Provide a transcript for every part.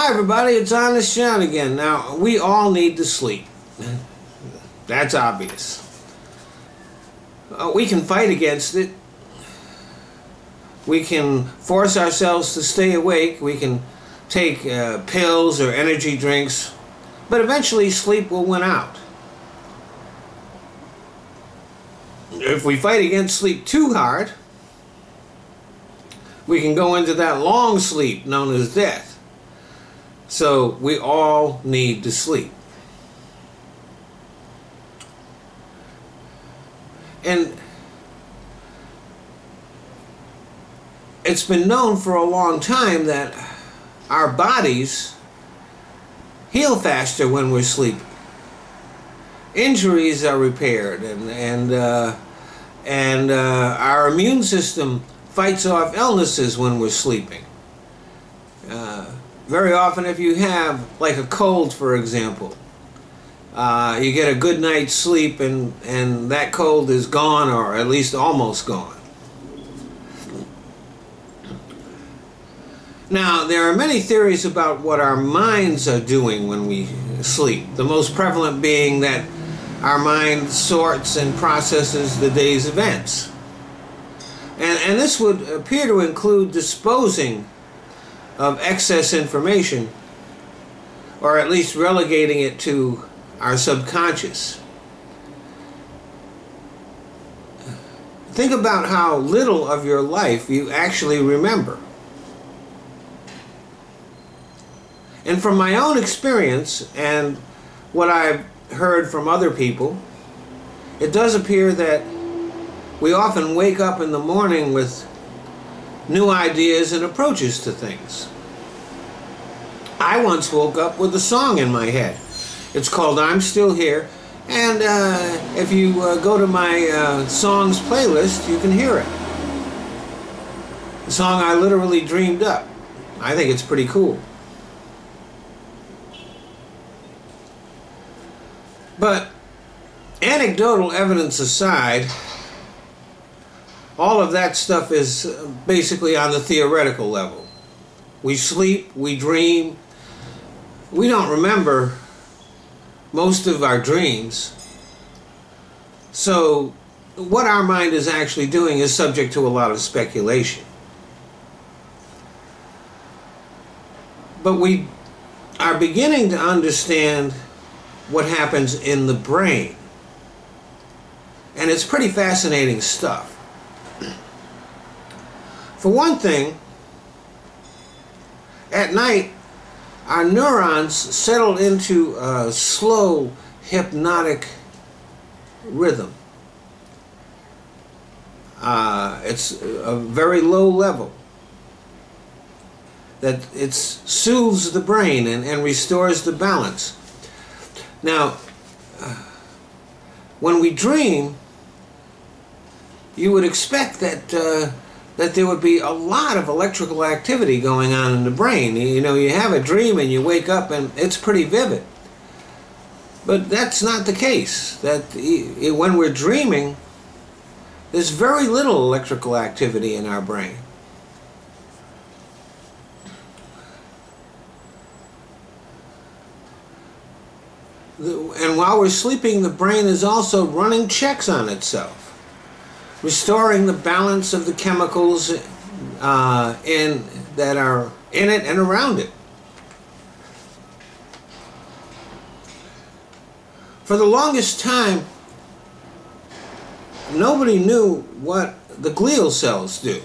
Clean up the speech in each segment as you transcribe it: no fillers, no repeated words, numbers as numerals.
Hi everybody, it's Honest John again. Now, we all need to sleep. That's obvious. We can fight against it. We can force ourselves to stay awake. We can take pills or energy drinks. But eventually sleep will win out. If we fight against sleep too hard, we can go into that long sleep known as death. So we all need to sleep. And it's been known for a long time that our bodies heal faster when we're sleeping. Injuries are repaired, and our immune system fights off illnesses when we're sleeping. Very often, if you have like a cold, for example, you get a good night's sleep and that cold is gone, or at least almost gone. Now, there are many theories about what our minds are doing when we sleep. The most prevalent being that our mind sorts and processes the day's events. And this would appear to include disposing of excess information, or at least relegating it to our subconscious. Think about how little of your life you actually remember. And from my own experience and what I've heard from other people, it does appear that we often wake up in the morning with new ideas and approaches to things. I once woke up with a song in my head. It's called I'm Still Here, and if you go to my songs playlist, you can hear it. The song I literally dreamed up. I think it's pretty cool. But anecdotal evidence aside, all of that stuff is basically on the theoretical level. We sleep, we dream. We don't remember most of our dreams. So what our mind is actually doing is subject to a lot of speculation. But we are beginning to understand what happens in the brain. And it's pretty fascinating stuff. For one thing, at night, our neurons settle into a slow, hypnotic rhythm. It's a very low level. That it soothes the brain and restores the balance. Now, when we dream, you would expect that that there would be a lot of electrical activity going on in the brain. You know, you have a dream and you wake up and it's pretty vivid. But that's not the case. That when we're dreaming, there's very little electrical activity in our brain. And while we're sleeping, the brain is also running checks on itself, restoring the balance of the chemicals that are in it and around it. For the longest time, nobody knew what the glial cells do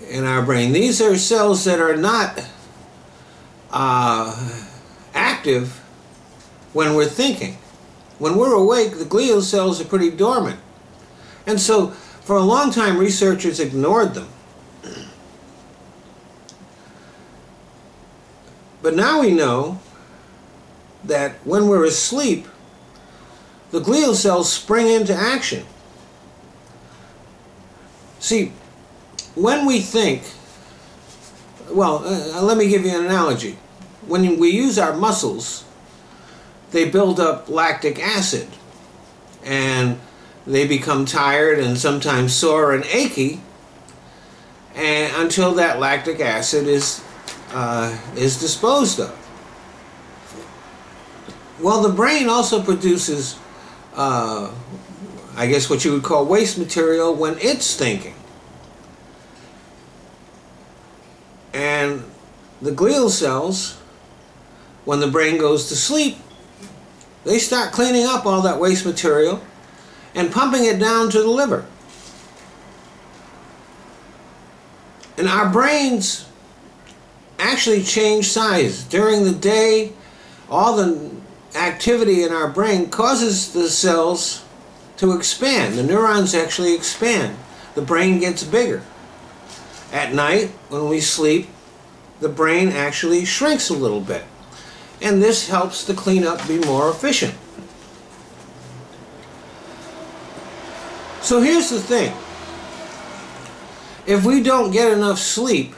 in our brain. These are cells that are not active when we're thinking. When we're awake, the glial cells are pretty dormant. And so, for a long time, researchers ignored them. But now we know that when we're asleep, the glial cells spring into action. See, when we think, well, let me give you an analogy. When we use our muscles, they build up lactic acid, and they become tired and sometimes sore and achy, and until that lactic acid is is disposed of. Well, the brain also produces, I guess what you would call waste material when it's thinking. And the glial cells, when the brain goes to sleep, they start cleaning up all that waste material and pumping it down to the liver. And our brains actually change size. During the day, all the activity in our brain causes the cells to expand. The neurons actually expand. The brain gets bigger. At night, when we sleep, the brain actually shrinks a little bit. And this helps the cleanup be more efficient. So here's the thing. If we don't get enough sleep,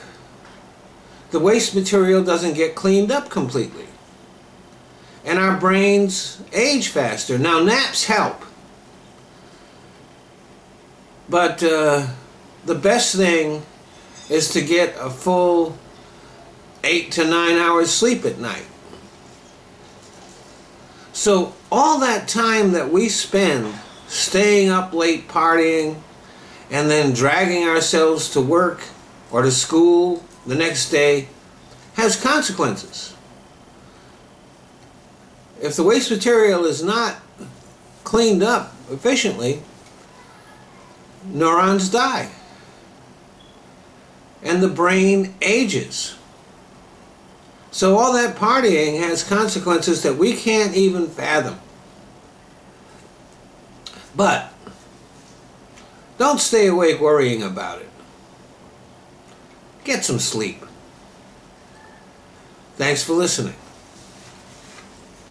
the waste material doesn't get cleaned up completely. And our brains age faster. Now, naps help. But the best thing is to get a full 8 to 9 hours sleep at night. So all that time that we spend staying up late partying and then dragging ourselves to work or to school the next day has consequences. If the waste material is not cleaned up efficiently, neurons die and the brain ages. So all that partying has consequences that we can't even fathom. But don't stay awake worrying about it. Get some sleep. Thanks for listening.